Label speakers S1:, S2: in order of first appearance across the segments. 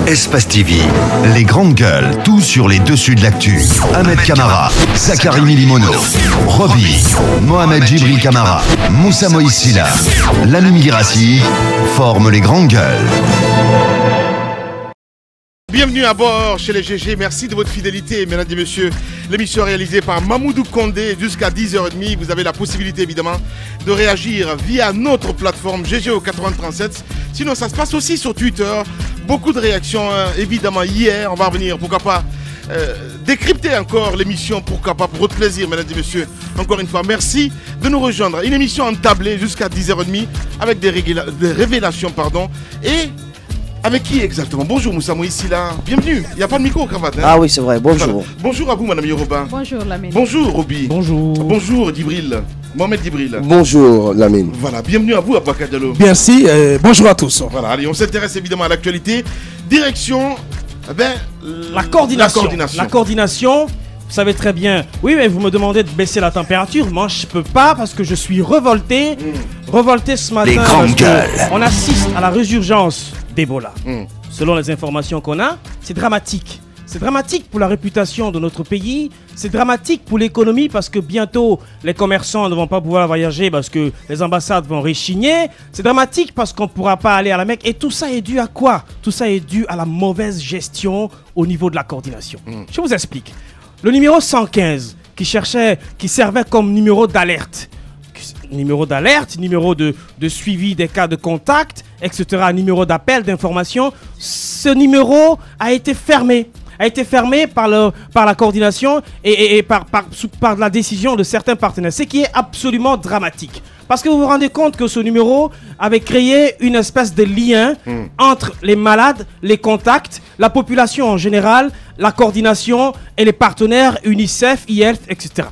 S1: Espace TV, les grandes gueules, tout sur les dessus de l'actu. Ahmed Camara, Zachary Milimono, Roby, Mohamed Djibril Camara, Moussa Moïsila, Lamine Girassi forment les grandes gueules.
S2: Bienvenue à bord chez les GG, merci de votre fidélité, mesdames et messieurs. L'émission est réalisée par Mamoudou Condé jusqu'à 10h30. Vous avez la possibilité évidemment de réagir via notre plateforme GG au 8037. Sinon ça se passe aussi sur Twitter. Beaucoup de réactions évidemment hier. On va revenir, pourquoi pas, décrypter encore l'émission, pourquoi pas, pour votre plaisir, mesdames et messieurs. Encore une fois, merci de nous rejoindre. Une émission entablée jusqu'à 10h30 avec des révélations, et... avec qui exactement? Bonjour Moussa Moïsila, bienvenue. Il n'y a pas de micro, cravate. Hein?
S3: Ah oui, c'est vrai, bonjour.
S2: Voilà. Bonjour à vous, madame Yoruba.
S4: Bonjour Lamine.
S2: Bonjour Roby.
S5: Bonjour.
S2: Bonjour Djibril. Mohamed Djibril.
S3: Bonjour Lamine.
S2: Voilà, bienvenue à vous, Aboubacar Diallo.
S5: Merci, bonjour à tous.
S2: Voilà, allez, on s'intéresse évidemment à l'actualité. Direction,
S5: la coordination. Vous savez très bien. Oui, mais vous me demandez de baisser la température. Moi, je peux pas parce que je suis révolté. Révolté ce matin.
S1: Les grandes gueules.
S5: On assiste à la résurgence d'Ebola. Selon les informations qu'on a, c'est dramatique. C'est dramatique pour la réputation de notre pays. C'est dramatique pour l'économie parce que bientôt, les commerçants ne vont pas pouvoir voyager parce que les ambassades vont réchigner. C'est dramatique parce qu'on ne pourra pas aller à la Mecque. Et tout ça est dû à quoi? Tout ça est dû à la mauvaise gestion au niveau de la coordination. Je vous explique. Le numéro 115 qui servait comme numéro d'alerte. Numéro d'alerte, numéro de suivi des cas de contact, etc. Numéro d'appel, d'information. Ce numéro a été fermé. A été fermé par la coordination et par la décision de certains partenaires. Ce qui est absolument dramatique. Parce que vous vous rendez compte que ce numéro avait créé une espèce de lien entre les malades, les contacts, la population en général, la coordination et les partenaires UNICEF, IELF, etc.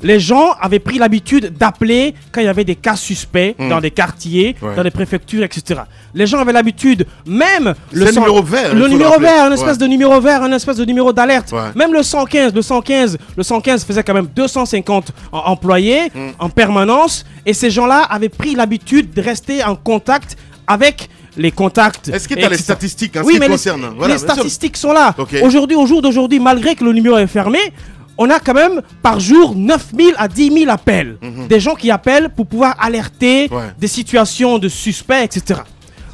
S5: Les gens avaient pris l'habitude d'appeler quand il y avait des cas suspects dans des quartiers, dans des préfectures, etc. Les gens avaient l'habitude, même le
S2: numéro vert,
S5: un espèce de numéro vert, un espèce de numéro d'alerte. Même le 115 faisait quand même 250 employés en permanence. Et ces gens-là avaient pris l'habitude de rester en contact avec les contacts.
S2: Est-ce que tu as les statistiques
S5: oui, mais les statistiques sont là. Aujourd'hui, au jour d'aujourd'hui, malgré que le numéro est fermé, on a quand même par jour 9 000 à 10 000 appels. Des gens qui appellent pour pouvoir alerter des situations de suspects, etc.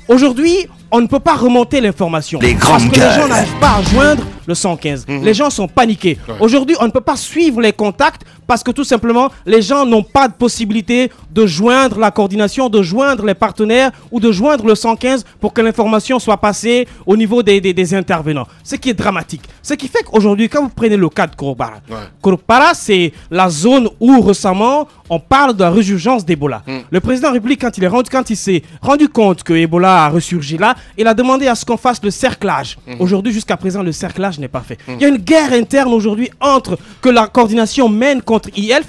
S5: Aujourd'hui, on ne peut pas remonter l'information. Parce que les gens n'arrivent pas à joindre le 115. Les gens sont paniqués. Aujourd'hui, on ne peut pas suivre les contacts parce que tout simplement, les gens n'ont pas de possibilité de joindre la coordination, de joindre les partenaires ou de joindre le 115 pour que l'information soit passée au niveau des intervenants. Ce qui est dramatique. Ce qui fait qu'aujourd'hui, quand vous prenez le cas de Korokpara, Korokpara, c'est la zone où récemment, on parle de la résurgence d'Ebola. Le président de la République, quand il s'est rendu compte que Ebola a ressurgi là, il a demandé à ce qu'on fasse le cerclage. Aujourd'hui, jusqu'à présent, le cerclage n'est pas fait. Il y a une guerre interne aujourd'hui que la coordination mène contre IELF.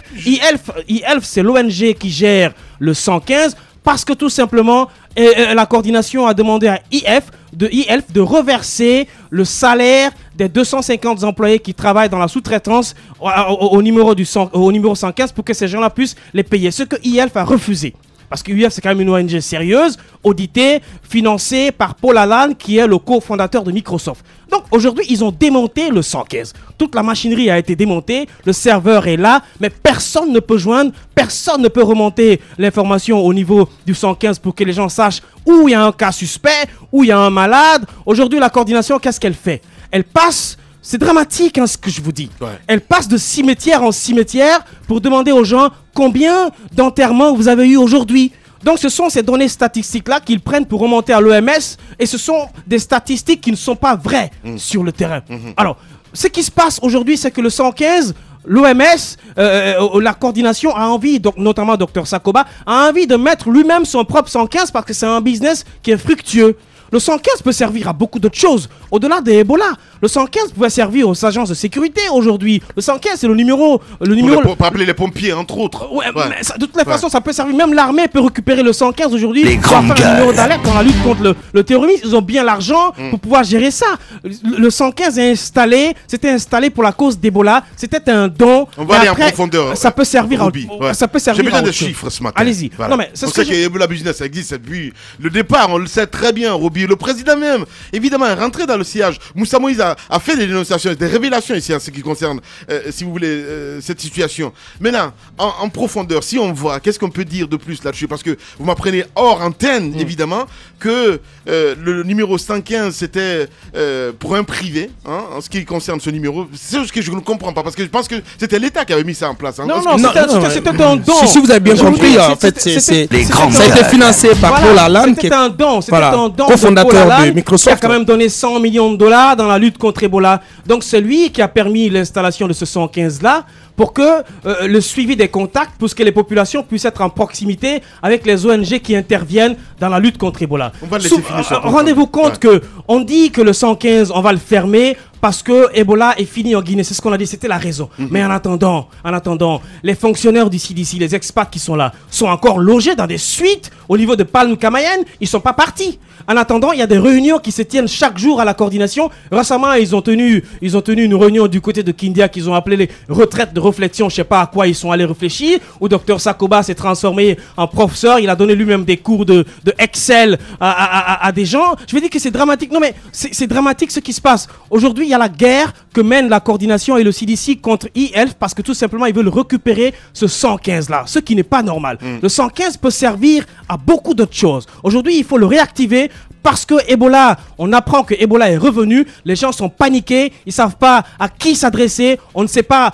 S5: IELF, c'est l'ONG qui gère le 115 parce que tout simplement, la coordination a demandé à IELF de reverser le salaire des 250 employés qui travaillent dans la sous-traitance au numéro 115 pour que ces gens-là puissent les payer. Ce que IELF a refusé. Parce que UF, c'est quand même une ONG sérieuse, auditée, financée par Paul Allen, qui est le cofondateur de Microsoft. Donc aujourd'hui, ils ont démonté le 115. Toute la machinerie a été démontée, le serveur est là, mais personne ne peut joindre, personne ne peut remonter l'information au niveau du 115 pour que les gens sachent où il y a un cas suspect, où il y a un malade. Aujourd'hui, la coordination, qu'est-ce qu'elle fait? Elle passe... C'est dramatique ce que je vous dis. Elle passe de cimetière en cimetière pour demander aux gens combien d'enterrements vous avez eu aujourd'hui. Donc ce sont ces données statistiques-là qu'ils prennent pour remonter à l'OMS et ce sont des statistiques qui ne sont pas vraies sur le terrain. Alors, ce qui se passe aujourd'hui, c'est que le 115... L'OMS, la coordination a envie, donc notamment Dr Sakoba, a envie de mettre lui-même son propre 115 parce que c'est un business qui est fructueux. Le 115 peut servir à beaucoup d'autres choses, au-delà de Ebola. Le 115 pouvait servir aux agences de sécurité aujourd'hui. Le 115, c'est le numéro...
S2: Pour appeler les pompiers, entre autres.
S5: Mais ça, de toutes les façons, ça peut servir. Même l'armée peut récupérer le 115 aujourd'hui.
S1: Les grandes gueules.
S5: Faire un numéro d'alerte dans la lutte contre le terrorisme. Ils ont bien l'argent pour pouvoir gérer ça. Le 115 c'était installé pour la cause d'Ebola. C'était un don.
S2: On va aller en profondeur.
S5: Ça peut servir
S2: ça peut servir. J'ai besoin de chiffres ce matin.
S5: Allez-y.
S2: Voilà. On sait que Ebola Business existe depuis le départ. On le sait très bien, Roby dire. Le président même, évidemment, est rentré dans le sillage. Moussa Moïse a fait des dénonciations, des révélations ici en ce qui concerne, si vous voulez, cette situation. Maintenant, en profondeur, si on voit, qu'est-ce qu'on peut dire de plus là-dessus? Parce que vous m'apprenez hors antenne, évidemment, que le numéro 115, c'était pour un privé, hein, en ce qui concerne ce numéro. C'est ce que je ne comprends pas, parce que je pense que c'était l'État qui avait mis ça en place. Hein,
S5: non, c'était un don.
S4: Si vous avez bien compris, en fait, ça a été financé par Paul Allen.
S5: C'était un don,
S4: cofondateur de Microsoft.
S5: Qui a quand même donné $100 millions dans la lutte contre Ebola. Donc c'est lui qui a permis l'installation de ce 115-là pour que le suivi des contacts, pour que les populations puissent être en proximité avec les ONG qui interviennent dans la lutte contre Ebola. Rendez-vous compte que on dit que le 115, on va le fermer parce que Ebola est fini en Guinée. C'est ce qu'on a dit, c'était la raison. Mais en attendant, les fonctionnaires du CDC, les experts qui sont là, sont encore logés dans des suites au niveau de Palm Camayen. Ils ne sont pas partis. En attendant, il y a des réunions qui se tiennent chaque jour à la coordination. Récemment, ils ont tenu une réunion du côté de Kindia qu'ils ont appelé les retraites de réflexion. Je ne sais pas à quoi ils sont allés réfléchir. Où Dr Sakoba s'est transformé en professeur. Il a donné lui-même des cours de Excel à des gens. Je veux dire que c'est dramatique. Non, mais c'est dramatique ce qui se passe. Aujourd'hui, il y a la guerre que mène la coordination et le CDC contre e-health parce que tout simplement, ils veulent récupérer ce 115-là, ce qui n'est pas normal. Le 115 peut servir à beaucoup d'autres choses. Aujourd'hui, il faut le réactiver parce que Ebola, on apprend que Ebola est revenu, les gens sont paniqués, ils ne savent pas à qui s'adresser, on ne sait pas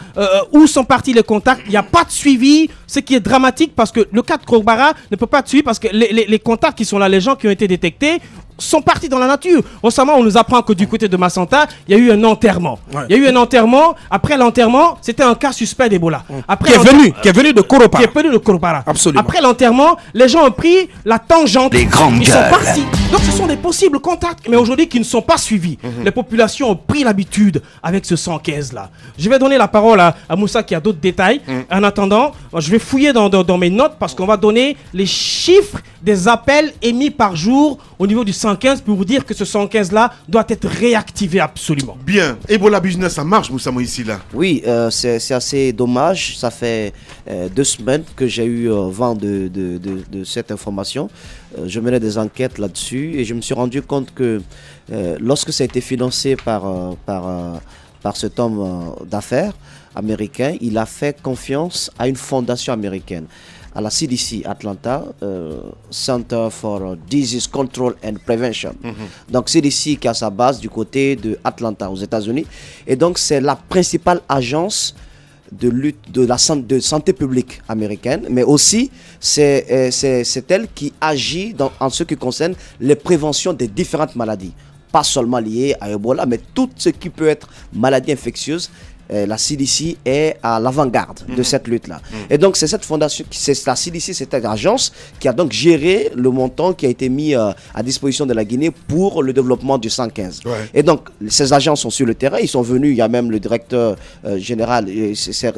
S5: où sont partis les contacts, il n'y a pas de suivi, ce qui est dramatique parce que le cas de Krobara ne peut pas être suivi parce que les contacts qui sont là, les gens qui ont été détectés, sont partis dans la nature. Récemment, on nous apprend que du côté de Massanta, il y a eu un enterrement. Ouais. Il y a eu un enterrement. Après l'enterrement, c'était un cas suspect d'Ebola.
S4: Qui est venu de Koropara.
S5: Qui est venu de Koropara.
S4: Absolument.
S5: Après l'enterrement, les gens ont pris la tangente.
S1: Les grandes gueules.
S5: Ils sont partis. Donc ce sont des possibles contacts, mais aujourd'hui qui ne sont pas suivis. Les populations ont pris l'habitude avec ce 115-là. Je vais donner la parole à Moussa qui a d'autres détails. En attendant, je vais fouiller dans mes notes parce qu'on va donner les chiffres des appels émis par jour au niveau du 115 pour vous dire que ce 115-là doit être réactivé absolument.
S2: Bien. Ebola Business, ça marche, Moussa Moïse là?
S3: Oui, c'est assez dommage. Ça fait 2 semaines que j'ai eu vent de cette information. Je menais des enquêtes là-dessus et je me suis rendu compte que lorsque ça a été financé par cet homme d'affaires américain, il a fait confiance à une fondation américaine, à la CDC Atlanta, Center for Disease Control and Prevention. Donc CDC qui a sa base du côté de Atlanta aux États-Unis. Et donc c'est la principale agence de lutte de santé publique américaine, mais aussi c'est elle qui agit en ce qui concerne les préventions des différentes maladies. Pas seulement liées à Ebola, mais tout ce qui peut être maladie infectieuse. La CDC est à l'avant-garde de cette lutte-là. Et donc, c'est cette fondation, c'est la CDC, cette agence qui a donc géré le montant qui a été mis à disposition de la Guinée pour le développement du 115. Ouais. Et donc, ces agents sont sur le terrain, ils sont venus, il y a même le directeur général, c'est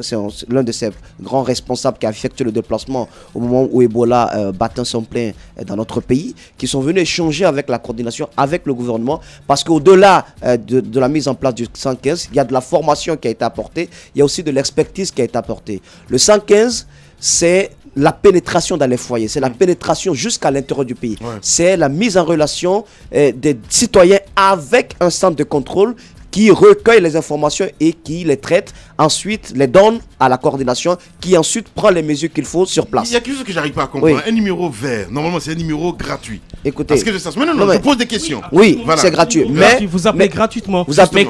S3: l'un de ces grands responsables qui a effectué le déplacement au moment où Ebola battait son plein dans notre pays, qui sont venus échanger avec la coordination, avec le gouvernement, parce qu'au-delà de la mise en place du 115, il y a de la formation qui a été apportée, il y a aussi de l'expertise qui a été apportée. Le 115, c'est la pénétration dans les foyers, c'est la pénétration jusqu'à l'intérieur du pays. Ouais. C'est la mise en relation des citoyens avec un centre de contrôle qui recueille les informations et qui les traite, ensuite les donne à la coordination, qui ensuite prend les mesures qu'il faut sur place.
S2: Il y a quelque chose que j'arrive pas à comprendre. Oui. Un numéro vert, normalement c'est un numéro gratuit.
S3: Écoutez,
S2: parce que je pose des questions.
S3: Oui, voilà. C'est gratuit. Mais
S5: vous appelez gratuitement.
S3: Mais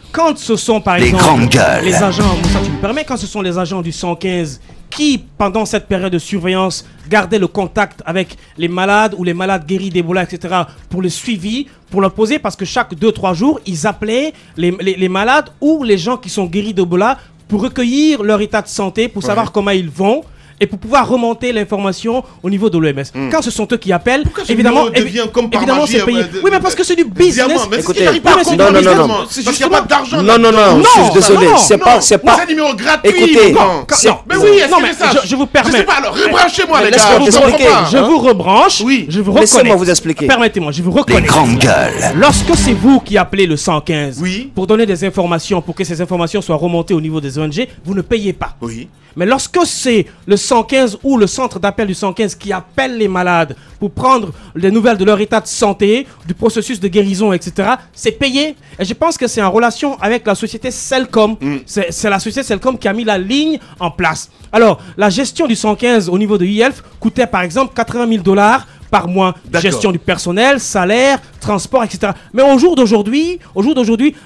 S5: quand ce sont par exemple les agents, Moussa, tu me permets, quand ce sont les agents du 115 qui, pendant cette période de surveillance, gardaient le contact avec les malades ou les malades guéris d'Ebola, etc., pour le suivi, pour leur poser, parce que chaque 2-3 jours, ils appelaient les malades ou les gens qui sont guéris d'Ebola pour recueillir leur état de santé, pour savoir comment ils vont, et pour pouvoir remonter l'information au niveau de l'OMS. Quand ce sont eux qui appellent, évidemment, c'est payé. Oui, mais parce que c'est du business.
S3: Écoutez,
S2: non. Parce qu'il n'y a pas d'argent.
S3: Non, je suis désolé. C'est pas.
S2: C'est un numéro gratuit.
S3: Écoutez,
S2: mais oui,
S5: je vous permets.
S2: Je sais pas, alors rebranchez-moi, les gars.
S5: Je vous rebranche.
S2: Oui.
S5: Je vous reconnais.
S3: Laissez-moi vous expliquer.
S5: Permettez-moi, je vous reconnais.
S1: Les grandes gueules.
S5: Lorsque c'est vous qui appelez le 115 pour donner des informations, pour que ces informations soient remontées au niveau des ONG, vous ne payez pas.
S2: Oui.
S5: Mais lorsque c'est le 115 ou le centre d'appel du 115 qui appelle les malades pour prendre des nouvelles de leur état de santé, du processus de guérison, etc., c'est payé. Et je pense que c'est en relation avec la société Celcom. C'est la société Celcom qui a mis la ligne en place. Alors, la gestion du 115 au niveau de e-health coûtait par exemple 80 000 $ par mois. Gestion du personnel, salaire, transport, etc. Mais au jour d'aujourd'hui,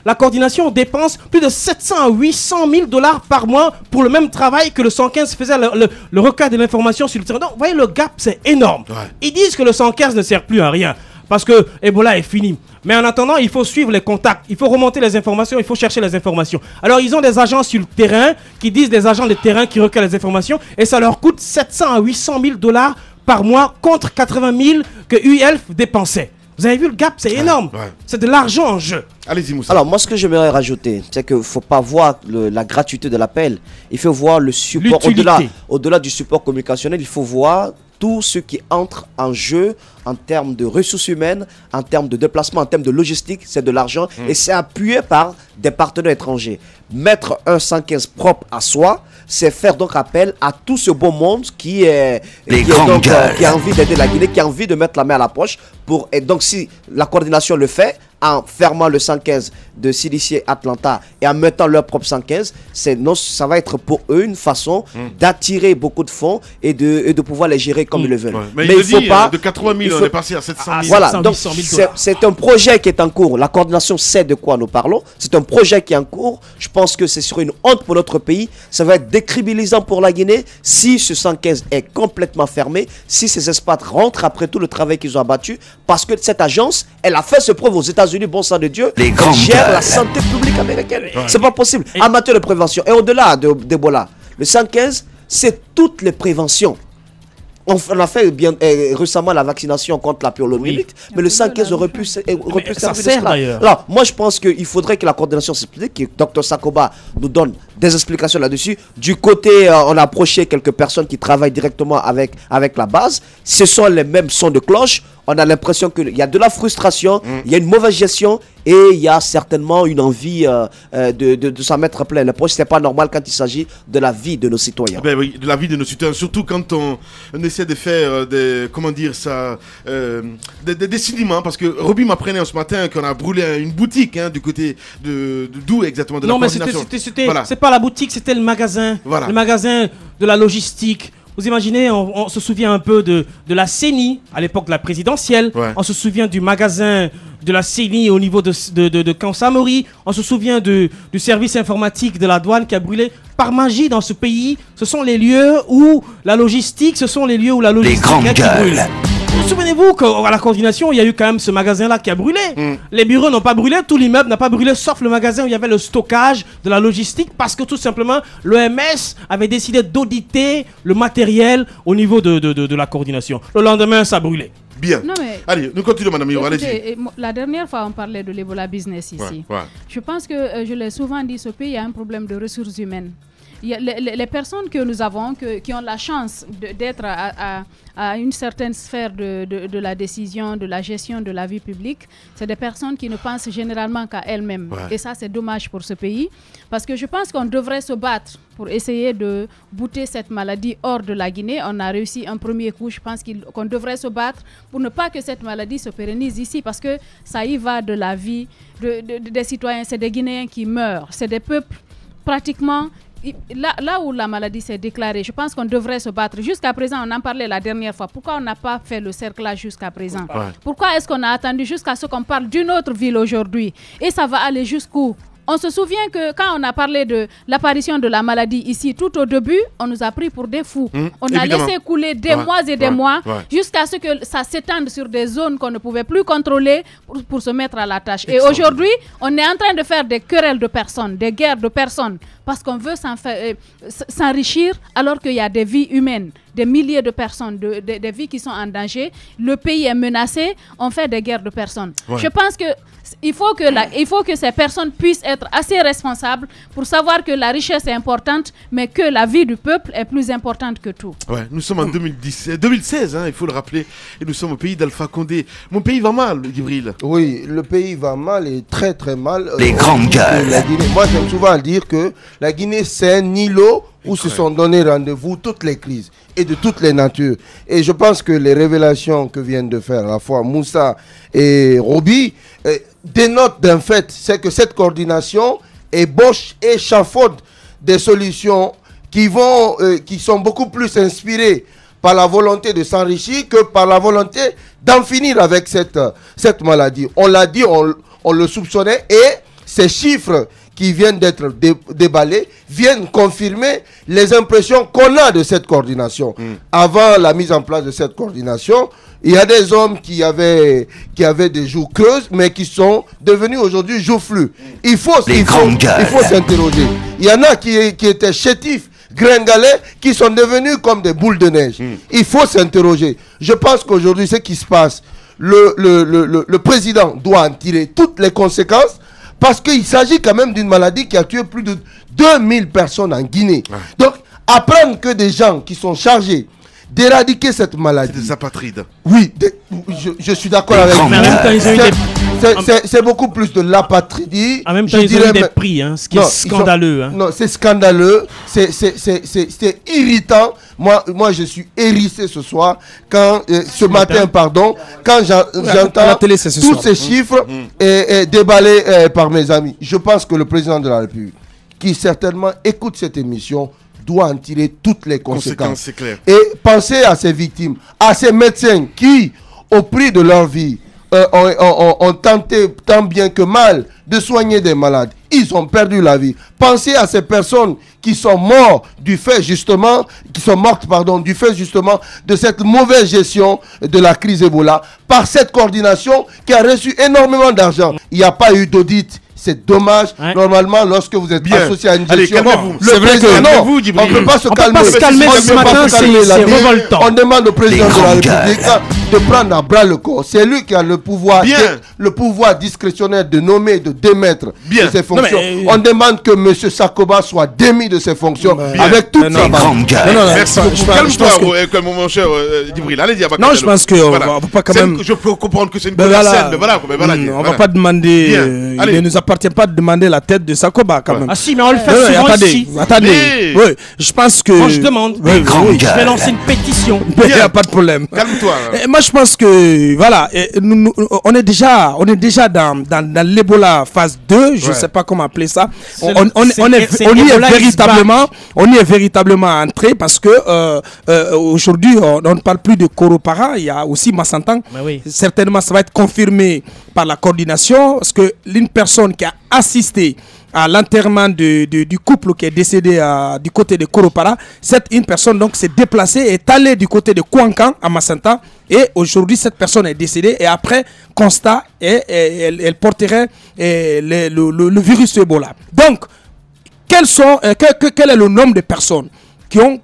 S5: la coordination dépense plus de 700 à 800 000 $ par mois pour le même travail que le 115 faisait le recueil de l'information sur le terrain. Donc, vous voyez, le gap, c'est énorme. Ouais. Ils disent que le 115 ne sert plus à rien parce que Ebola est fini. Mais en attendant, il faut suivre les contacts, il faut remonter les informations, il faut chercher les informations. Alors, ils ont des agents sur le terrain qui disent des agents de terrain qui recueillent les informations et ça leur coûte 700 à 800 000 $ par mois contre 80 000 que e-health dépensait. Vous avez vu le gap, c'est énorme. Ouais. C'est de l'argent en jeu.
S2: Allez-y, Moussa.
S3: Alors, moi, ce que j'aimerais rajouter, c'est qu'il ne faut pas voir la gratuité de l'appel. Il faut voir le support. Au-delà du support communicationnel, il faut voir tout ce qui entre en jeu en termes de ressources humaines, en termes de déplacement, en termes de logistique, c'est de l'argent et c'est appuyé par des partenaires étrangers. Mettre un 115 propre à soi, c'est faire donc appel à tout ce beau monde qui a envie d'aider la Guinée, qui a envie de mettre la main à la poche. Et donc, si la coordination le fait, en fermant le 115 de CDC Atlanta et en mettant leur propre 115, ça va être pour eux une façon d'attirer beaucoup de fonds et de pouvoir les gérer comme ils le veulent.
S2: Ouais. Mais il faut pas de 80 000, on est passé à 700 000.
S3: Voilà, donc c'est un projet qui est en cours. La coordination sait de quoi nous parlons. C'est un projet qui est en cours. Je pense que c'est sur une honte pour notre pays. Ça va être décrédibilisant pour la Guinée si ce 115 est complètement fermé, si ces expats rentrent après tout le travail qu'ils ont abattu, parce que cette agence, elle a fait ses preuves aux États-Unis, bon sang de Dieu, elle gère la santé publique américaine. Ouais. C'est pas possible. En matière de prévention, et au-delà d'Ebola, le 115, c'est toutes les préventions. On a fait récemment la vaccination contre la pyélonite, mais le 115 aurait pu servir de cela. Alors, moi, je pense qu'il faudrait que la coordination s'explique, que Dr Sakoba nous donne des explications là-dessus. Du côté, on a approché quelques personnes qui travaillent directement avec la base. Ce sont les mêmes sons de cloche. On a l'impression qu'il y a de la frustration, il y a une mauvaise gestion et il y a certainement une envie de s'en mettre plein les poches. Ce n'est pas normal quand il s'agit de la vie de nos citoyens.
S2: Ben oui, de la vie de nos citoyens, surtout quand on essaie de faire des décidément, parce que Roby m'apprenait ce matin qu'on a brûlé une boutique du côté d'où exactement de la coordination.
S5: Non, mais voilà. C'est pas la boutique, c'était le magasin. Voilà. Le magasin de la logistique. Vous imaginez, on se souvient un peu de la CENI à l'époque de la présidentielle. Ouais. On se souvient du magasin de la CENI au niveau de Kansamori. On se souvient du service informatique de la douane qui a brûlé. Par magie dans ce pays, ce sont les lieux où la logistique, brûle. Souvenez-vous qu'à la coordination, il y a eu quand même ce magasin-là qui a brûlé. Les bureaux n'ont pas brûlé, tout l'immeuble n'a pas brûlé, sauf le magasin où il y avait le stockage de la logistique, parce que tout simplement, l'OMS avait décidé d'auditer le matériel au niveau de la coordination. Le lendemain, ça a brûlé.
S2: Bien. Allez, nous continuons, Madame Miro. Allez-y.
S6: La dernière fois, on parlait de l'Ebola business ici. Ouais. Je pense que, je l'ai souvent dit, ce pays a un problème de ressources humaines. Les personnes que nous avons, qui ont la chance d'être à une certaine sphère de la décision, de la gestion de la vie publique, c'est des personnes qui ne pensent généralement qu'à elles-mêmes. Ouais. Et ça, c'est dommage pour ce pays. Parce que je pense qu'on devrait se battre pour essayer de bouter cette maladie hors de la Guinée. On a réussi un premier coup. Je pense qu'on devrait se battre pour ne pas que cette maladie se pérennise ici. Parce que ça y va de la vie des citoyens. C'est des Guinéens qui meurent. C'est des peuples pratiquement... Là où la maladie s'est déclarée, je pense qu'on devrait se battre. Jusqu'à présent, on en parlait la dernière fois. Pourquoi on n'a pas fait le cerclage jusqu'à présent? Pourquoi est-ce qu'on a attendu jusqu'à ce qu'on parle d'une autre ville aujourd'hui? Et ça va aller jusqu'où? On se souvient que quand on a parlé de l'apparition de la maladie ici, tout au début, on nous a pris pour des fous. On a laissé couler des mois et des mois jusqu'à ce que ça s'étende sur des zones qu'on ne pouvait plus contrôler pour se mettre à la tâche. Et aujourd'hui, on est en train de faire des querelles de personnes, des guerres de personnes, parce qu'on veut s'enrichir alors qu'il y a des vies humaines, des milliers de personnes, des vies qui sont en danger. Le pays est menacé, on fait des guerres de personnes. Je pense que il faut que ces personnes puissent être assez responsables pour savoir que la richesse est importante, mais que la vie du peuple est plus importante que tout. Ouais,
S2: nous sommes en 2016, il faut le rappeler, et nous sommes au pays d'Alpha Condé. Mon pays va mal, Djibril.
S7: Oui, le pays va mal et très très mal.
S1: Les grandes gueules.
S7: Moi, j'aime souvent dire que La Guinée, c'est un îlot où se sont donné rendez-vous toutes les crises et de toutes les natures. Et je pense que les révélations que viennent de faire à la fois Moussa et Roby dénotent d'un fait, c'est que cette coordination ébauche et échafaude des solutions qui sont beaucoup plus inspirées par la volonté de s'enrichir que par la volonté d'en finir avec cette maladie. On l'a dit, on le soupçonnait, et ces chiffres qui viennent d'être déballés viennent confirmer les impressions qu'on a de cette coordination. Avant la mise en place de cette coordination, il y a des hommes qui avaient des joues creuses, mais qui sont devenus aujourd'hui joufflus. Il faut s'interroger. Il y en a qui étaient chétifs, gringalets, qui sont devenus comme des boules de neige. Il faut s'interroger. Je pense qu'aujourd'hui, ce qui se passe, le président doit en tirer toutes les conséquences, parce qu'il s'agit quand même d'une maladie qui a tué plus de 2000 personnes en Guinée. Donc, apprendre que des gens qui sont chargés d'éradiquer cette maladie...
S2: C'est des apatrides.
S7: Oui, je suis d'accord avec vous. C'est beaucoup plus de l'apatridie.
S5: En même temps, ils ont eu des prix, ce qui est scandaleux.
S7: Non, c'est scandaleux, c'est irritant. Moi, je suis hérissé ce soir, ce matin, quand j'entends tous ces chiffres déballés par mes amis. Je pense que le président de la République, qui certainement écoute cette émission, doit en tirer toutes les conséquences.
S2: C'est clair.
S7: Et penser à ces victimes, à ces médecins qui, au prix de leur vie, ont tenté tant bien que mal de soigner des malades. Ils ont perdu la vie. Pensez à ces personnes qui sont mortes du fait justement, du fait justement de cette mauvaise gestion de la crise Ebola par cette coordination qui a reçu énormément d'argent. Il n'y a pas eu d'audit. C'est dommage. Normalement, lorsque vous êtes associé à une gestion,
S2: c'est vrai que
S7: on ne peut pas se calmer.
S5: On peut pas se calmer ce matin, c'est révoltant.
S7: On demande au président de la République de prendre à bras le corps. C'est lui qui a le pouvoir discrétionnaire de nommer et de démettre de ses fonctions. On demande que M. Sakoba soit démis de ses fonctions avec toute sa bande.
S2: Merci beaucoup. Calme-toi, mon cher Djibril. Allez,
S4: non, je pense qu'on va pas quand même...
S2: Je peux comprendre que c'est une bonne scène, mais voilà.
S4: On va pas demander... Il ne nous appartient pas de demander la tête de Sakoba quand même.
S5: Ah si, mais on le fait souvent ici.
S4: Attendez. Oui, je pense que...
S5: Moi je demande. Je vais lancer une pétition.
S4: Il n'y a pas de problème.
S2: Calme-toi.
S4: Moi je pense que voilà, on est déjà dans l'Ebola phase 2, je ne sais pas comment appeler ça. On y est véritablement entré parce que aujourd'hui on ne parle plus de Koropara, il y a aussi Massantan. Certainement ça va être confirmé par la coordination parce que l'une personne qui a assisté à l'enterrement du couple qui est décédé du côté de Koropara, une personne donc s'est déplacée et est allée du côté de Kouankan à Massanta, et aujourd'hui cette personne est décédée et après constat elle porterait le virus Ebola. Donc quel est le nombre de personnes qui ont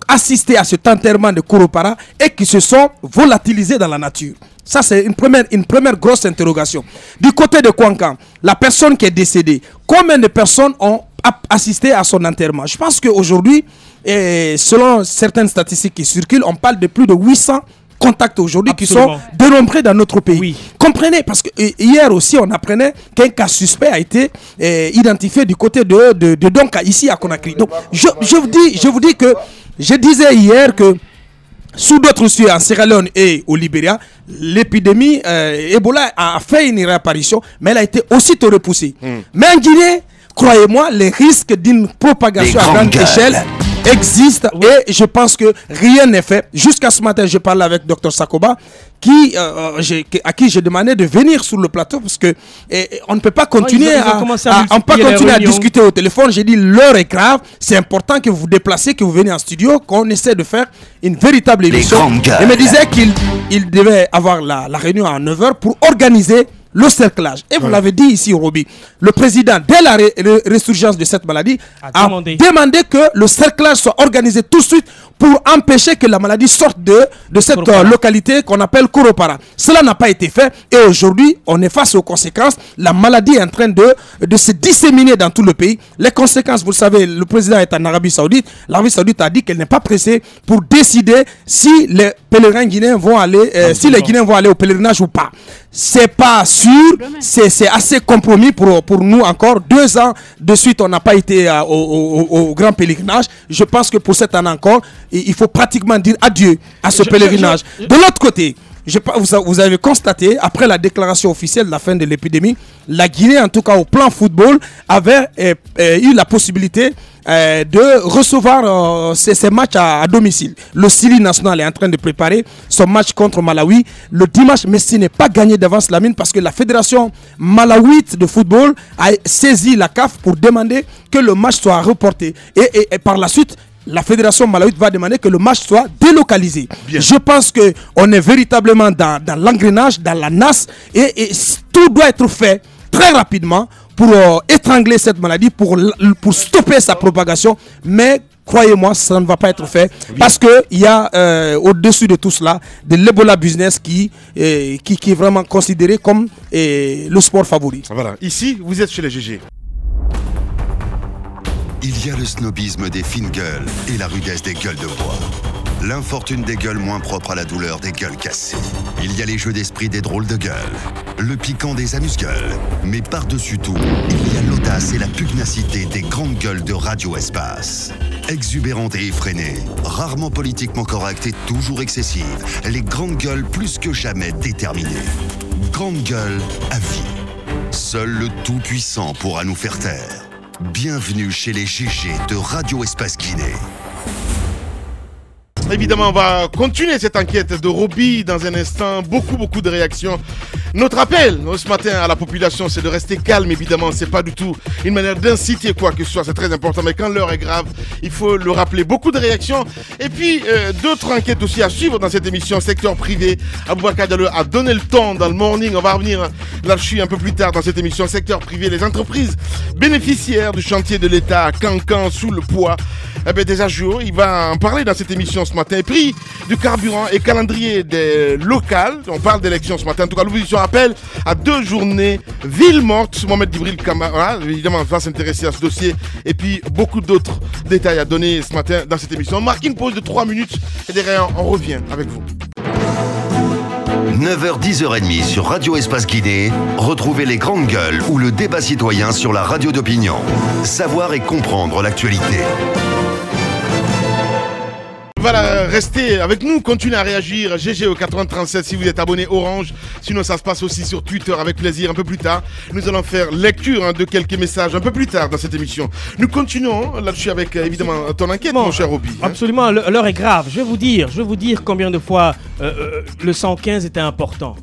S4: assisté à cet enterrement de Koropara et qui se sont volatilisées dans la nature? Ça, c'est une première grosse interrogation. Du côté de Kouankan, la personne qui est décédée, combien de personnes ont assisté à son enterrement? Je pense qu'aujourd'hui, selon certaines statistiques qui circulent, on parle de plus de 800 contacts aujourd'hui qui sont dénombrés dans notre pays. Oui. Comprenez, parce que hier aussi, on apprenait qu'un cas suspect a été identifié du côté de Donka, ici à Conakry. Donc, je vous dis que, je disais hier que sous d'autres cieux, en Sierra Leone et au Libéria, l'épidémie Ebola a fait une réapparition, mais elle a été aussitôt repoussée. Mais en Guinée, croyez-moi, les risques d'une propagation à grande échelle existent et je pense que rien n'est fait. Jusqu'à ce matin, je parlais avec Dr Sakoba, à qui j'ai demandé de venir sur le plateau parce que on ne peut pas continuer à discuter au téléphone. J'ai dit l'heure est grave, c'est important que vous vous déplacez, que vous venez en studio, qu'on essaie de faire une véritable émission. Il me disait qu'il devait avoir la réunion à 9h pour organiser le cerclage. Et vous l'avez dit ici, Roby, le président, dès la résurgence de cette maladie, a demandé que le cerclage soit organisé tout de suite pour empêcher que la maladie sorte de cette localité qu'on appelle Koropara. Cela n'a pas été fait et aujourd'hui, on est face aux conséquences. La maladie est en train de se disséminer dans tout le pays. Les conséquences, vous le savez, le président est en Arabie Saoudite. L'Arabie Saoudite a dit qu'elle n'est pas pressée pour décider si les pèlerins guinéens vont aller, si les Guinéens vont aller au pèlerinage ou pas. C'est pas sûr, c'est assez compromis pour nous encore. 2 ans de suite, on n'a pas été au grand pèlerinage. Je pense que pour cette année encore, il faut pratiquement dire adieu à ce pèlerinage. De l'autre côté, vous avez constaté, après la déclaration officielle de la fin de l'épidémie, la Guinée, en tout cas au plan football, avait eu la possibilité de recevoir ces matchs à domicile. Le Sili national est en train de préparer son match contre Malawi le dimanche, mais ce n'est pas gagné d'avance la mine parce que la fédération malawite de football a saisi la CAF pour demander que le match soit reporté. Et par la suite, la fédération malawite va demander que le match soit délocalisé. Bien. Je pense qu'on est véritablement dans l'engrenage, dans la nasse, et tout doit être fait très rapidement pour étrangler cette maladie, pour stopper sa propagation. Mais croyez-moi, ça ne va pas être fait. Bien. Parce qu'il y a au-dessus de tout cela de l'Ebola business qui est vraiment considéré comme le sport favori.
S2: Voilà. Ici, vous êtes chez les GG.
S1: Il y a le snobisme des fines gueules et la rudesse des gueules de bois. L'infortune des gueules moins propres à la douleur des gueules cassées. Il y a les jeux d'esprit des drôles de gueules, le piquant des amuse-gueules. Mais par-dessus tout, il y a l'audace et la pugnacité des grandes gueules de Radio Espace. Exubérantes et effrénées, rarement politiquement correctes et toujours excessives, les grandes gueules plus que jamais déterminées. Grandes gueules à vie. Seul le Tout-Puissant pourra nous faire taire. Bienvenue chez les GG de Radio Espace Guinée.
S2: Évidemment, on va continuer cette enquête de Roby dans un instant. Beaucoup de réactions. Notre appel ce matin à la population, c'est de rester calme. Évidemment, c'est pas du tout une manière d'inciter quoi que ce soit. C'est très important. Mais quand l'heure est grave, il faut le rappeler. Beaucoup de réactions. Et puis, d'autres enquêtes aussi à suivre dans cette émission. Secteur privé. Aboubacar Diallo a donné le temps dans le morning. On va revenir là-dessus un peu plus tard dans cette émission. Secteur privé, les entreprises bénéficiaires du chantier de l'État à Cancan sous le poids des ajours. Il va en parler dans cette émission ce matin. Prix du carburant et calendrier des locales. On parle d'élections ce matin. En tout cas, l'opposition appelle à 2 journées ville morte. Mohamed Djibril Camara, évidemment, va s'intéresser à ce dossier. Et puis, beaucoup d'autres détails à donner ce matin dans cette émission. On marque une pause de 3 minutes et derrière, on revient avec vous.
S1: 9h, 10h30 sur Radio Espace Guinée. Retrouvez les grandes gueules ou le débat citoyen sur la radio d'opinion. Savoir et comprendre l'actualité.
S2: Voilà, restez avec nous, continuez à réagir. GG au 8037 si vous êtes abonné Orange. Sinon, ça se passe aussi sur Twitter avec plaisir un peu plus tard. Nous allons faire lecture de quelques messages un peu plus tard dans cette émission. Nous continuons là-dessus avec évidemment ton enquête, mon cher Roby.
S5: Absolument, l'heure est grave. Je vais vous dire combien de fois le 115 était important.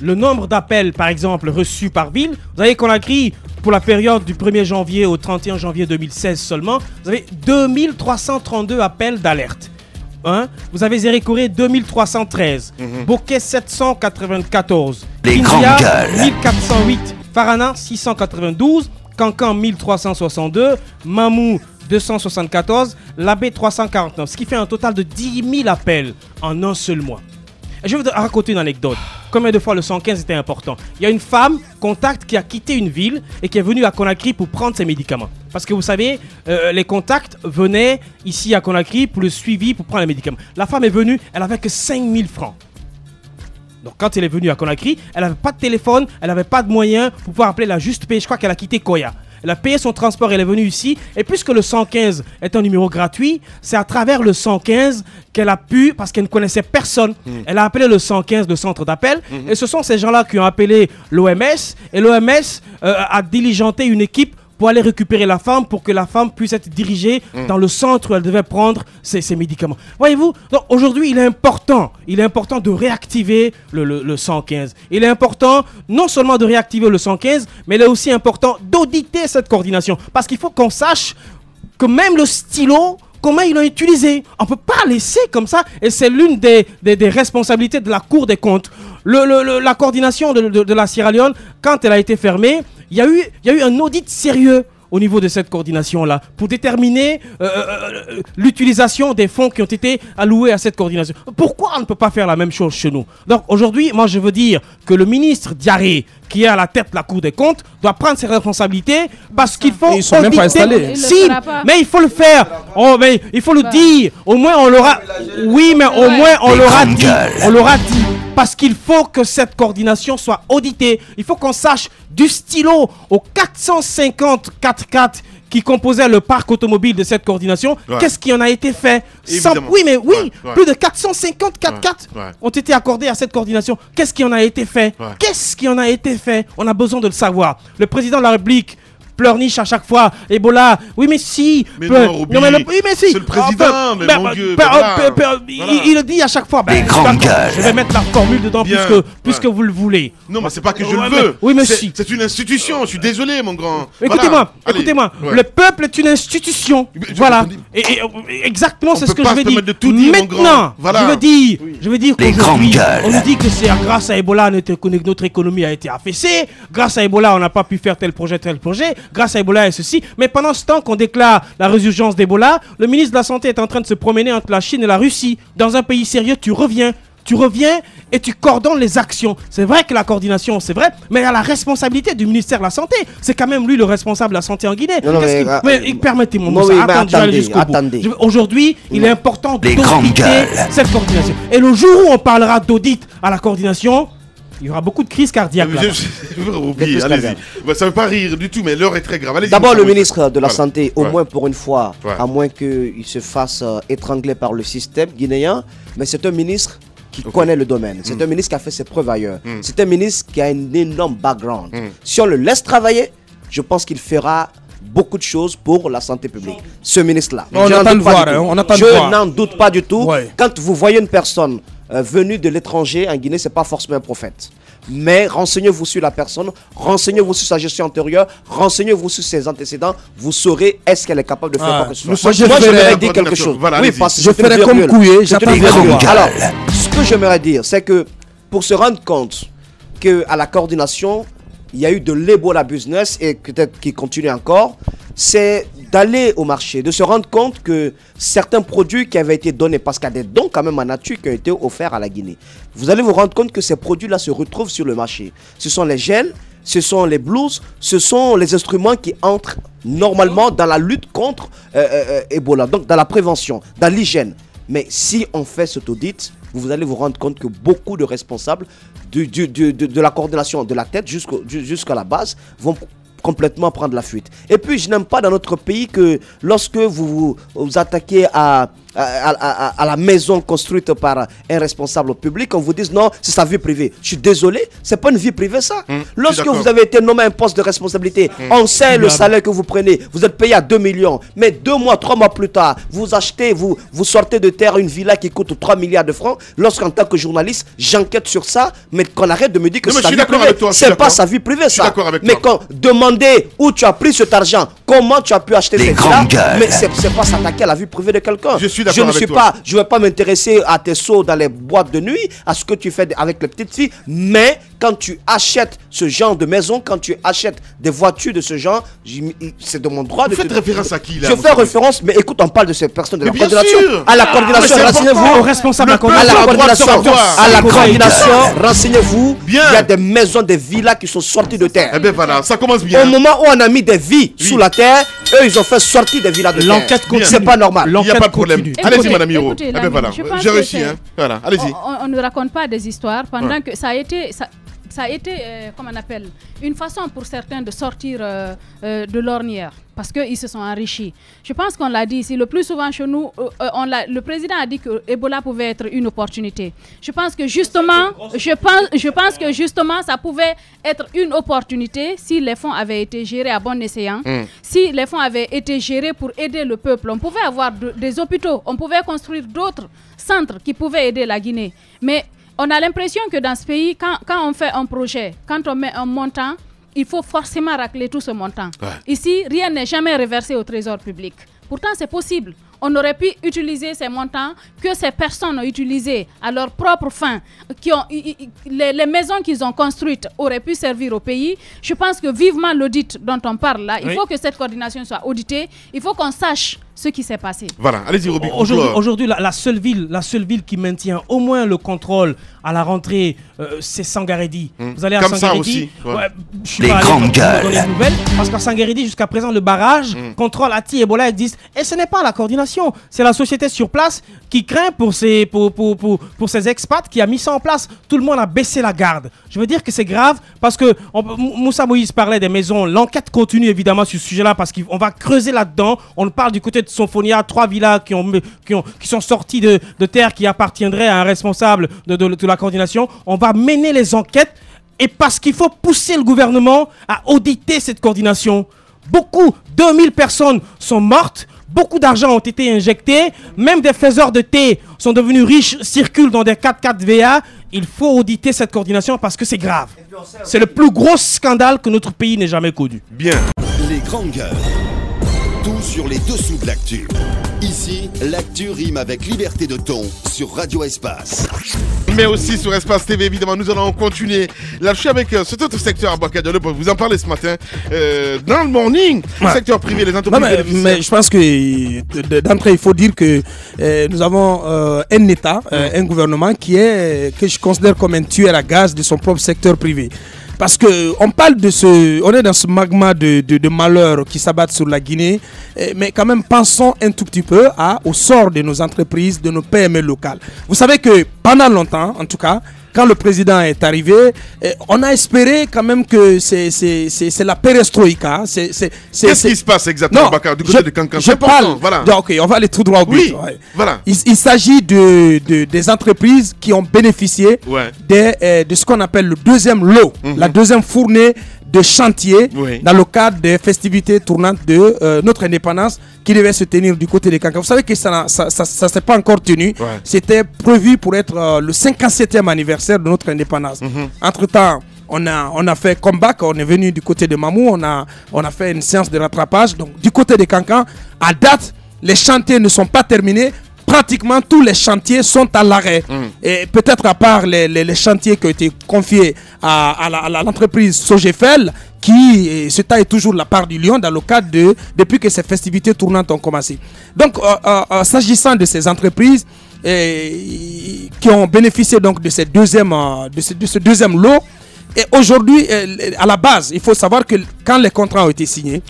S5: Le nombre d'appels, par exemple, reçus par ville. Vous avez Conakry, pour la période du 1er janvier au 31 janvier 2016 seulement, vous avez 2332 appels d'alerte. Vous avez Zérékoré 2313, Bokeh 794, Kindia 1408, Farana 692, Cancan 1362, Mamou 274, Labé 349, ce qui fait un total de 10 000 appels en un seul mois. Et je vais vous raconter une anecdote. Combien de fois le 115 était important? Il y a une femme contact qui a quitté une ville et qui est venue à Conakry pour prendre ses médicaments. Parce que vous savez, les contacts venaient ici à Conakry pour le suivi, pour prendre les médicaments. La femme est venue, elle n'avait que 5 000 francs. Donc quand elle est venue à Conakry, elle n'avait pas de téléphone, elle n'avait pas de moyens pour pouvoir appeler la Juste Paix. Je crois qu'elle a quitté Koya. Elle a payé son transport, elle est venue ici. Et puisque le 115 est un numéro gratuit, c'est à travers le 115 qu'elle a pu, parce qu'elle ne connaissait personne, elle a appelé le 115, le centre d'appel. Et ce sont ces gens-là qui ont appelé l'OMS. Et l'OMS a diligenté une équipe pour aller récupérer la femme, pour que la femme puisse être dirigée dans le centre où elle devait prendre ses médicaments. Voyez-vous, aujourd'hui, il est important de réactiver le 115. Il est important non seulement de réactiver le 115, mais il est aussi important d'auditer cette coordination. Parce qu'il faut qu'on sache que même le stylo, comment ils l'ont utilisé. On ne peut pas laisser comme ça. Et c'est l'une des responsabilités de la Cour des comptes. La coordination de la Sierra Leone, quand elle a été fermée, il y a eu un audit sérieux au niveau de cette coordination-là pour déterminer l'utilisation des fonds qui ont été alloués à cette coordination. Pourquoi on ne peut pas faire la même chose chez nous? Donc aujourd'hui, moi je veux dire que le ministre Diaré, qui est à la tête de la Cour des comptes, doit prendre ses responsabilités parce qu'il faut...
S4: Ils sont même pas installés.
S5: Si, mais il faut le faire. Oh, mais il faut le dire. Au moins, on l'aura... Oui, mais au moins, on l'aura dit. On l'aura dit. Parce qu'il faut que cette coordination soit auditée. Il faut qu'on sache du stylo aux 450 4x4 qui composaient le parc automobile de cette coordination, qu'est-ce qui en a été fait? Oui, mais oui, plus de 450 4x4 ont été accordés à cette coordination. Qu'est-ce qui en a été fait? Qu'est-ce qui en a été fait? On a besoin de le savoir. Le président de la République pleurniche à chaque fois. Ebola, oui mais si.
S2: Mais non,
S5: oui mais si.
S2: C'est le président, mais mon Dieu.
S5: Il le dit à chaque fois. Je vais mettre la formule dedans puisque vous le voulez.
S2: Non, mais c'est pas que je le veux.
S5: Oui mais si.
S2: C'est une institution, je suis désolé mon grand.
S5: Écoutez-moi. Le peuple est une institution. Voilà. Et exactement c'est ce que je vais dire. Maintenant, je veux dire qu'aujourd'hui, on nous dit que c'est grâce à Ebola notre économie a été affaissée. Grâce à Ebola, on n'a pas pu faire tel projet. Grâce à Ebola et ceci. Mais pendant ce temps qu'on déclare la résurgence d'Ebola, le ministre de la Santé est en train de se promener entre la Chine et la Russie. Dans un pays sérieux, tu reviens et tu coordonnes les actions. C'est vrai que la coordination, c'est vrai, mais il y a la responsabilité du ministère de la Santé. C'est quand même lui le responsable de la santé en Guinée. Permettez-moi, attendez. Aujourd'hui, il est important d'auditer cette coordination. Et le jour où on parlera d'audit à la coordination, il y aura beaucoup de crises cardiaques.
S2: Allez-y. Ça ne veut pas rire du tout, mais l'heure est très grave.
S3: D'abord, le ministre de la Santé, au moins pour une fois, à moins qu'il se fasse étrangler par le système guinéen, mais c'est un ministre qui connaît le domaine. C'est un ministre qui a fait ses preuves ailleurs. C'est un ministre qui a un énorme background. Si on le laisse travailler, je pense qu'il fera beaucoup de choses pour la santé publique. Ce ministre-là. Je n'en doute pas du tout. Quand vous voyez une personne venu de l'étranger en Guinée, c'est pas forcément un prophète. Mais renseignez-vous sur la personne, renseignez-vous sur sa gestion antérieure, renseignez-vous sur ses antécédents, vous saurez est-ce qu'elle est capable de faire quoi que ce soit. Moi, j'aimerais dire quelque chose.
S2: Oui, parce que
S4: je ferai comme Couillé, j'attends.
S3: Alors, ce que j'aimerais dire, c'est que pour se rendre compte qu'à la coordination, il y a eu de l'Ebola business et peut-être qu'il continue encore, c'est d'aller au marché, de se rendre compte que certains produits qui avaient été donnés, parce qu'il y a des dons quand même en nature qui ont été offerts à la Guinée, vous allez vous rendre compte que ces produits-là se retrouvent sur le marché. Ce sont les gels, ce sont les blouses, ce sont les instruments qui entrent normalement dans la lutte contre Ebola, donc dans la prévention, dans l'hygiène. Mais si on fait cet audit, vous allez vous rendre compte que beaucoup de responsables de la coordination de la tête jusqu'à la base vont complètement prendre la fuite. Et puis je n'aime pas dans notre pays que lorsque vous attaquez à la maison construite par un responsable public, on vous dise non, c'est sa vie privée. Je suis désolé, c'est pas une vie privée ça. Lorsque vous avez été nommé à un poste de responsabilité, on sait le salaire que vous prenez, vous êtes payé à 2 millions, mais 2 mois, 3 mois plus tard, vous achetez, vous sortez de terre une villa qui coûte 3 milliards de francs. Lorsqu'en tant que journaliste, j'enquête sur ça, mais qu'on arrête de me dire que c'est sa vie privée. C'est pas sa vie privée ça. Mais quand demander où tu as pris cet argent, comment tu as pu acheter cette villa, mais c'est pas s'attaquer à la vie privée de quelqu'un. Je ne vais pas m'intéresser à tes sauts dans les boîtes de nuit, à ce que tu fais avec les petites filles, mais quand tu achètes ce genre de maison, quand tu achètes des voitures de ce genre, c'est de mon droit de...
S2: Vous faites référence à qui là?
S3: Je fais référence, mais écoute, on parle de ces personnes de la coordination. À la coordination, renseignez-vous.
S5: Aux responsables
S3: à la coordination, renseignez-vous. Il y a des maisons, des villas qui sont sorties de terre.
S2: Eh bien voilà, ça commence bien.
S3: Au moment où on a mis des vies sous la terre, eux, ils ont fait sortir des villas de terre.
S5: L'enquête continue.
S3: C'est pas normal.
S2: Il n'y a pas de problème. Allez-y, madame Hiro. Eh bien voilà, j'ai réussi. Voilà, allez-y.
S6: On ne raconte pas des histoires pendant que ça a été... Ça a été, comment on appelle, une façon pour certains de sortir de l'ornière parce qu'ils se sont enrichis. Je pense qu'on l'a dit ici, le plus souvent chez nous, le président a dit que Ebola pouvait être une opportunité. Je pense que justement, ça pouvait être une opportunité si les fonds avaient été gérés à bon escient, si les fonds avaient été gérés pour aider le peuple. On pouvait avoir des hôpitaux, on pouvait construire d'autres centres qui pouvaient aider la Guinée. Mais on a l'impression que dans ce pays, quand on fait un projet, quand on met un montant, il faut forcément racler tout ce montant. Ouais. Ici, rien n'est jamais reversé au trésor public. Pourtant, c'est possible. On aurait pu utiliser ces montants que ces personnes ont utilisés à leur propre fin. Les maisons qu'ils ont construites auraient pu servir au pays. Je pense que vivement l'audit dont on parle là, il faut que cette coordination soit auditée. Il faut qu'on sache ce qui s'est passé.
S2: Voilà, allez-y, Roby.
S5: Aujourd'hui, la seule ville qui maintient au moins le contrôle à la rentrée, c'est Sangaredi. Vous allez à
S2: Comme
S5: Sangaredi.
S2: Ça aussi. Ouais.
S5: Je suis pas allé dans les nouvelles, parce qu'à Sangaredi, jusqu'à présent, le barrage, contrôle ATI, Ebola existe. Et ce n'est pas la coordination, c'est la société sur place qui craint pour ses expats qui a mis ça en place. Tout le monde a baissé la garde. Je veux dire que c'est grave parce que Moussa Moïse parlait des maisons. L'enquête continue évidemment sur ce sujet-là parce qu'on va creuser là-dedans. On parle du côté de Sonfonia, 3 villas qui sont sorties de terre qui appartiendraient à un responsable de la coordination. On va mener les enquêtes et parce qu'il faut pousser le gouvernement à auditer cette coordination. 2000 personnes sont mortes. Beaucoup d'argent ont été injectés. Même des faiseurs de thé sont devenus riches, circulent dans des 4x4 VA. Il faut auditer cette coordination parce que c'est grave. C'est le plus gros scandale que notre pays n'ait jamais connu.
S2: Bien.
S1: Les grandes gueules. Tout sur les dessous de l'actu. Ici, l'actu rime avec liberté de ton sur Radio Espace.
S2: Mais aussi sur Espace TV, évidemment, nous allons continuer là-dessus avec cet autre secteur à Bakadiolo. Vous en parlez ce matin dans le morning. Le secteur privé, les entreprises.
S4: Mais je pense que d'entrée, il faut dire que nous avons un État, un gouvernement que je considère comme un tueur à gaz de son propre secteur privé. Parce qu'on parle on est dans ce magma de malheurs qui s'abattent sur la Guinée, mais quand même pensons un tout petit peu au sort de nos entreprises, de nos PME locales. Vous savez que pendant longtemps, en tout cas, quand le président est arrivé, on a espéré quand même que c'est la perestroïka.
S2: Qu'est-ce qui se passe exactement, Bakar, du côté de Kankan?
S4: Je parle. Voilà. Ok, on va aller tout droit au but.
S2: Oui, voilà.
S4: Il s'agit des entreprises qui ont bénéficié de ce qu'on appelle le deuxième lot, la deuxième fournée de chantier dans le cadre des festivités tournantes de notre indépendance qui devait se tenir du côté des Kankan. Vous savez que ça s'est pas encore tenu. C'était prévu pour être le 57e anniversaire de notre indépendance. Entre-temps, on a fait comeback, on est venu du côté de Mamou, on a fait une séance de rattrapage. Donc du côté des Kankan, à date, les chantiers ne sont pas terminés. Pratiquement tous les chantiers sont à l'arrêt. Et peut-être à part les chantiers qui ont été confiés à l'entreprise Sogefel, qui se taille toujours la part du lion dans le cadre depuis que ces festivités tournantes ont commencé. Donc, s'agissant de ces entreprises qui ont bénéficié donc de ce deuxième lot, et aujourd'hui, à la base, il faut savoir que quand les contrats ont été signés,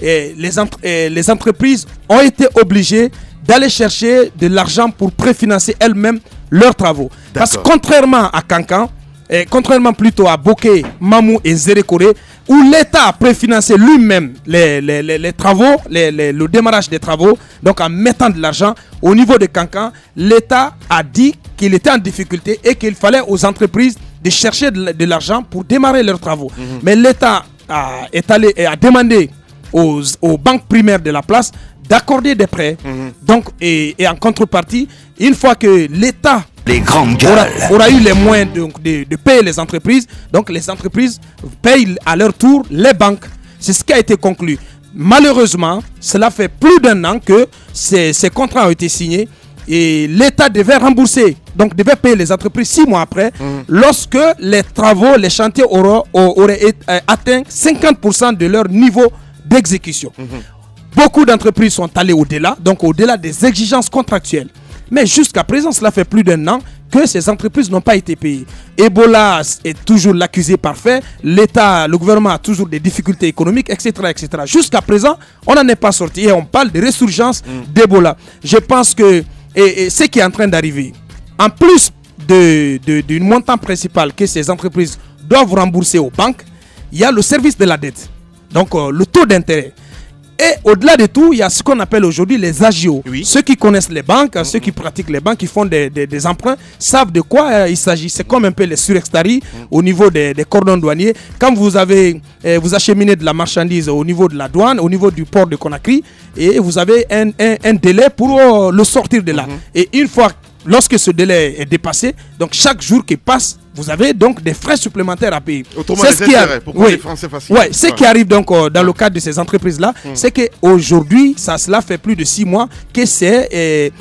S4: les entreprises ont été obligées d'aller chercher de l'argent pour préfinancer elles-mêmes leurs travaux. Parce que contrairement à Kankan, contrairement plutôt à Bokeh, Mamou et Zérékoré, où l'État a préfinancé lui-même les travaux, le démarrage des travaux, donc en mettant de l'argent, au niveau de Kankan, l'État a dit qu'il était en difficulté et qu'il fallait aux entreprises de chercher de l'argent pour démarrer leurs travaux. Mais l'État a demandé aux banques primaires de la place d'accorder des prêts. Donc, et en contrepartie, une fois que l'État aura eu les moyens de payer les entreprises, donc les entreprises payent à leur tour les banques. C'est ce qui a été conclu. Malheureusement, cela fait plus d'un an que ces contrats ont été signés et l'État devait rembourser, donc devait payer les entreprises 6 mois après, lorsque les travaux, les chantiers auraient atteint 50% de leur niveau d'exécution. Beaucoup d'entreprises sont allées au-delà, donc au-delà des exigences contractuelles. Mais jusqu'à présent, cela fait plus d'un an que ces entreprises n'ont pas été payées. Ebola est toujours l'accusé parfait. L'État, le gouvernement a toujours des difficultés économiques, etc. etc. Jusqu'à présent, on n'en est pas sorti et on parle de résurgence d'Ebola. Je pense que ce qui est en train d'arriver, en plus du montant principal que ces entreprises doivent rembourser aux banques, il y a le service de la dette, donc le taux d'intérêt. Et au-delà de tout, il y a ce qu'on appelle aujourd'hui les agios. Ceux qui connaissent les banques, ceux qui pratiquent les banques, qui font des emprunts, savent de quoi il s'agit. C'est comme un peu les surextaries au niveau des cordons douaniers. Quand vous acheminez de la marchandise au niveau de la douane, au niveau du port de Conakry, et vous avez un délai pour le sortir de là. Et une fois, lorsque ce délai est dépassé, donc chaque jour qui passe, vous avez donc des frais supplémentaires à payer.
S2: Autrement, c'est ce qui arrive. Pourquoi les Français faciles?
S4: Ce qui arrive donc dans le cadre de ces entreprises-là, c'est qu'aujourd'hui, cela fait plus de 6 mois que c'est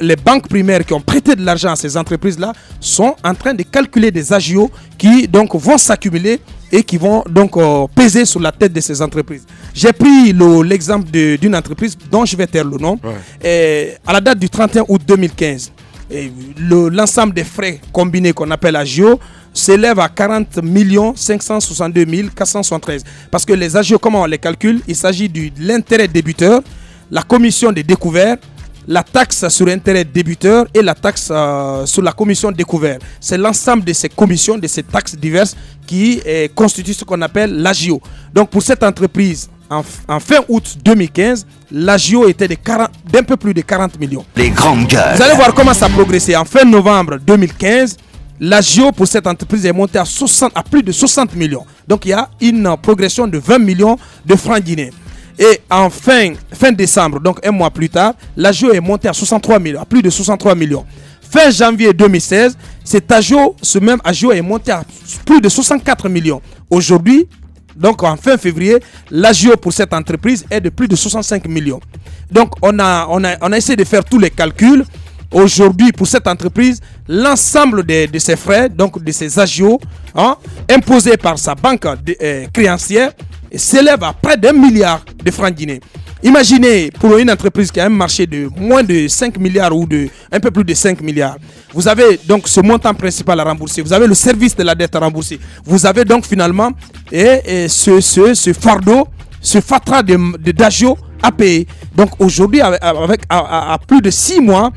S4: les banques primaires qui ont prêté de l'argent à ces entreprises-là sont en train de calculer des agios qui donc vont s'accumuler et qui vont donc peser sur la tête de ces entreprises. J'ai pris l'exemple d'une entreprise dont je vais taire le nom. À la date du 31 août 2015, l'ensemble des frais combinés qu'on appelle agio s'élève à 40 562 473. Parce que les agios, comment on les calcule? Il s'agit de l'intérêt débiteur, la commission des découverts, la taxe sur intérêt débiteur et la taxe sur la commission découvert. C'est l'ensemble de ces commissions, de ces taxes diverses qui constituent ce qu'on appelle l'agio. Donc pour cette entreprise, en fin août 2015, l'agio était d'un peu plus de 40 millions.
S1: Les grandes gueules.
S4: Vous allez voir comment ça a progressé. En fin novembre 2015, l'agio pour cette entreprise est monté à plus de 60 millions. Donc il y a une progression de 20 millions de francs guinéens. Et en fin décembre, donc un mois plus tard, l'agio est monté à 63 millions, à plus de 63 millions. Fin janvier 2016, ce même agio est monté à plus de 64 millions. Aujourd'hui, donc en fin février, l'agio pour cette entreprise est de plus de 65 millions. Donc on a essayé de faire tous les calculs. Aujourd'hui, pour cette entreprise, l'ensemble de ses frais, donc de ses agios, imposés par sa banque créancière, s'élève à près d'1 milliard de francs guinéens. Imaginez, pour une entreprise qui a un marché de moins de 5 milliards ou de un peu plus de 5 milliards, vous avez donc ce montant principal à rembourser, vous avez le service de la dette à rembourser, vous avez donc finalement ce fardeau, ce fatras d'agio à payer. Donc aujourd'hui, à plus de 6 mois,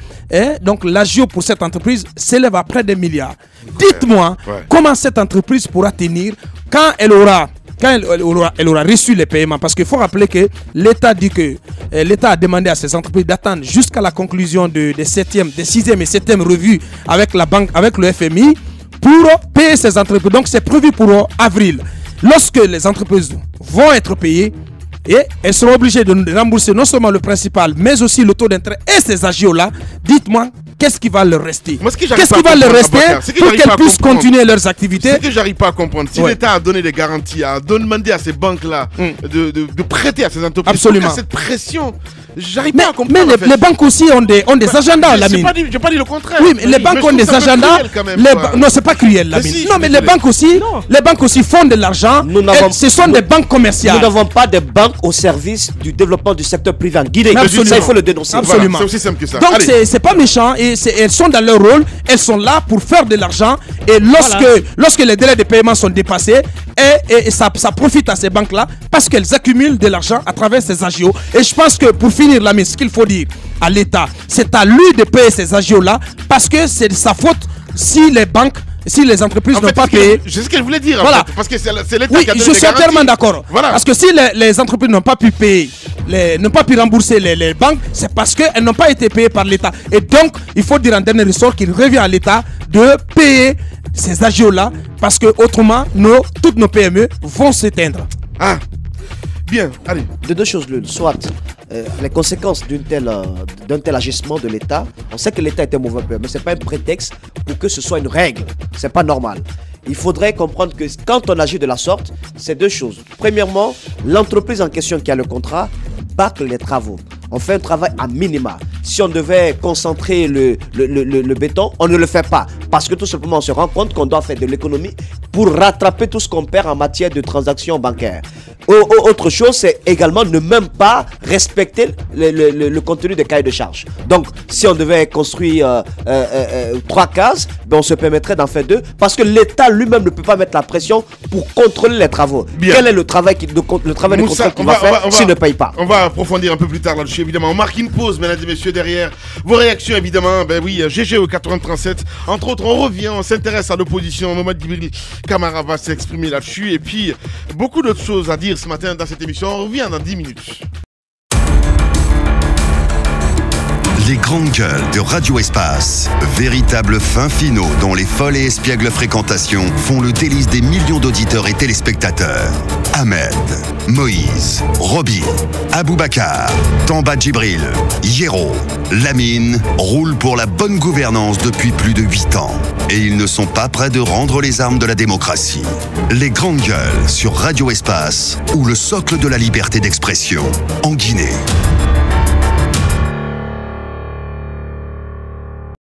S4: donc l'agio pour cette entreprise s'élève à près d'1 milliard. Dites-moi, comment cette entreprise pourra tenir quand elle aura reçu les paiements, parce qu'il faut rappeler que l'État dit que l'État a demandé à ces entreprises d'attendre jusqu'à la conclusion des 6e et 7e revues avec la banque, avec le FMI, pour payer ces entreprises. Donc c'est prévu pour avril. Lorsque les entreprises vont être payées, et elles seront obligées de rembourser non seulement le principal, mais aussi le taux d'intérêt et ces agios-là, dites-moi, qu'est-ce qui va leur rester? Qu'est-ce qui va leur rester pour qu'elles puissent continuer leurs activités?
S2: Ce que j'arrive pas à comprendre, si l'État a donné des garanties, a demandé à ces banques-là de prêter à ces entreprises,
S4: absolument,
S2: cette pression, j'arrive pas à comprendre.
S4: Mais les banques aussi ont des agendas, Lamine.
S2: Je n'ai pas dit le contraire.
S4: Oui, mais les banques ont des agendas. Non, c'est pas cruel, Lamine. Non, mais les banques aussi font de l'argent. Ce sont des banques commerciales.
S3: Nous n'avons pas de banques au service du développement du secteur privé en Guinée. Ça, il faut le dénoncer.
S4: Absolument.
S2: C'est aussi simple que ça.
S4: Donc, c'est pas méchant. Et elles sont dans leur rôle, elles sont là pour faire de l'argent. Et lorsque les délais de paiement sont dépassés, et ça profite à ces banques-là parce qu'elles accumulent de l'argent à travers ces agios. Et je pense que pour finir, Lamine, ce qu'il faut dire à l'État, c'est à lui de payer ces agios-là parce que c'est de sa faute si les entreprises n'ont pas payé.
S2: C'est ce qu'elle voulait dire.
S4: Voilà.
S2: En fait, parce que c'est l'État qui a donné
S4: je suis entièrement d'accord.
S2: Voilà.
S4: Parce que si les entreprises n'ont pas pu payer, n'ont pas pu rembourser les banques, c'est parce qu'elles n'ont pas été payées par l'État. Et donc, il faut dire en dernier ressort qu'il revient à l'État de payer ces agios-là parce que autrement, toutes nos PME vont s'éteindre.
S2: Ah, bien, allez.
S3: De deux choses l'une, soit les conséquences d'un tel agissement de l'État, on sait que l'État est un mauvais père, mais ce n'est pas un prétexte pour que ce soit une règle. Ce n'est pas normal. Il faudrait comprendre que quand on agit de la sorte, c'est deux choses. Premièrement, l'entreprise en question qui a le contrat bâcle les travaux. On fait un travail à minima. Si on devait concentrer le béton, on ne le fait pas. Parce que tout simplement, on se rend compte qu'on doit faire de l'économie pour rattraper tout ce qu'on perd en matière de transactions bancaires. Autre chose, c'est également ne même pas respecter le contenu des cahiers de charges. Donc, si on devait construire 3 cases, ben on se permettrait d'en faire 2 parce que l'État lui-même ne peut pas mettre la pression pour contrôler les travaux. Bien. Quel est le travail de contrôle qu'il va faire s'il ne paye pas?
S2: On va approfondir un peu plus tard là-dessus, évidemment. On marque une pause, mesdames et messieurs, derrière. Vos réactions, évidemment. Ben oui, GG au 8037. Entre autres, on revient, on s'intéresse à l'opposition. Mohamed Djibril Camara va s'exprimer là-dessus. Et puis, beaucoup d'autres choses à dire ce matin dans cette émission. On revient dans 10 minutes.
S1: Les grandes gueules de Radio Espace, véritables fins finaux dont les folles et espiègles fréquentations font le délice des millions d'auditeurs et téléspectateurs. Ahmed, Moïse, Roby, Aboubacar, Tamba Djibril, Yero, Lamine roulent pour la bonne gouvernance depuis plus de 8 ans. Et ils ne sont pas prêts de rendre les armes de la démocratie. Les grandes gueules sur Radio Espace ou le socle de la liberté d'expression en Guinée.